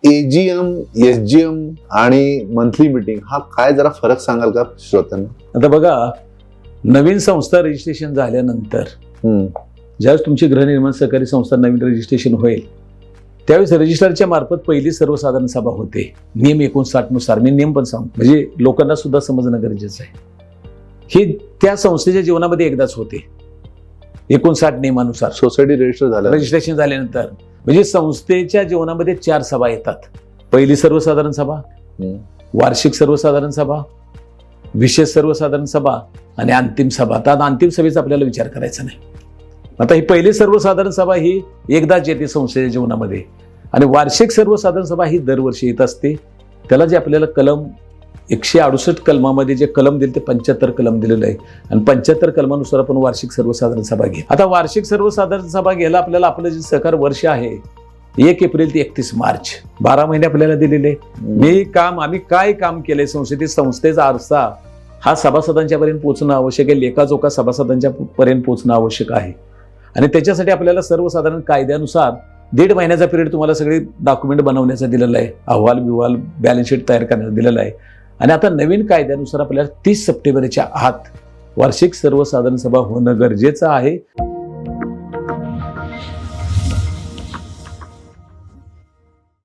AGM, SGM आणि monthly meeting हा काय जरा फरक सांगाल का श्रोत्यांना? आता बघा, नवीन संस्था रजिस्ट्रेशन झाल्यानंतर ज्यावेळेस तुमची गृहनिर्माण सहकारी संस्था नवीन रजिस्ट्रेशन होईल त्यावेळेस रजिस्ट्रारच्या मार्फत पहिली सर्वसाधारण सभा होते नियम 59 नुसार. मी नियम पण सांगतो म्हणजे लोकांना सुद्धा समजणं गरजेचं आहे. हे त्या संस्थेच्या जीवनामध्ये एकदाच होते 59 नियमानुसार. सोसायटी रजिस्ट्रेशन झाल्यानंतर म्हणजे संस्थेच्या जीवनामध्ये 4 सभा येतात. पहिली सर्वसाधारण सभा, वार्षिक सर्वसाधारण सभा, विशेष सर्वसाधारण सभा आणि अंतिम सभा. तर अंतिम सभेचा आपल्याला विचार करायचा नाही. आता ही पहिली सर्वसाधारण सभा ही एकदाच येते संस्थेच्या जीवनामध्ये आणि वार्षिक सर्वसाधारण सभा ही दरवर्षी येत असते. त्याला जे आपल्याला कलम 168 कलमामध्ये जे कलम दिले ते 75 कलम दिलेलं आहे आणि 75 कलमानुसार आपण वार्षिक सर्वसाधारण सभा घे. आता वार्षिक सर्वसाधारण सभा घ्यायला आपल्याला आपलं जे सहकार वर्ष आहे 1 एप्रिल ते 31 मार्च 12 महिने आपल्याला दिलेले. आम्ही काय काम केलंय संस्थेचा आरसा हा सभासदांच्या पर्यंत पोहोचणं आवश्यक आहे. लेखाजोखा सभासदांच्या पर्यंत पोहोचणं आवश्यक आहे आणि त्याच्यासाठी आपल्याला सर्वसाधारण कायद्यानुसार 1.5 महिन्याचा पिरियड तुम्हाला सगळे डॉक्युमेंट बनवण्याचा दिलेला आहे. अहवाल बॅलन्स शीट तयार करण्याचा दिलेला आहे. आणि आता नवीन कायद्यानुसार आपल्याला 30 सप्टेंबरच्या आत वार्षिक सर्वसाधारण सभा होणं गरजेचं आहे.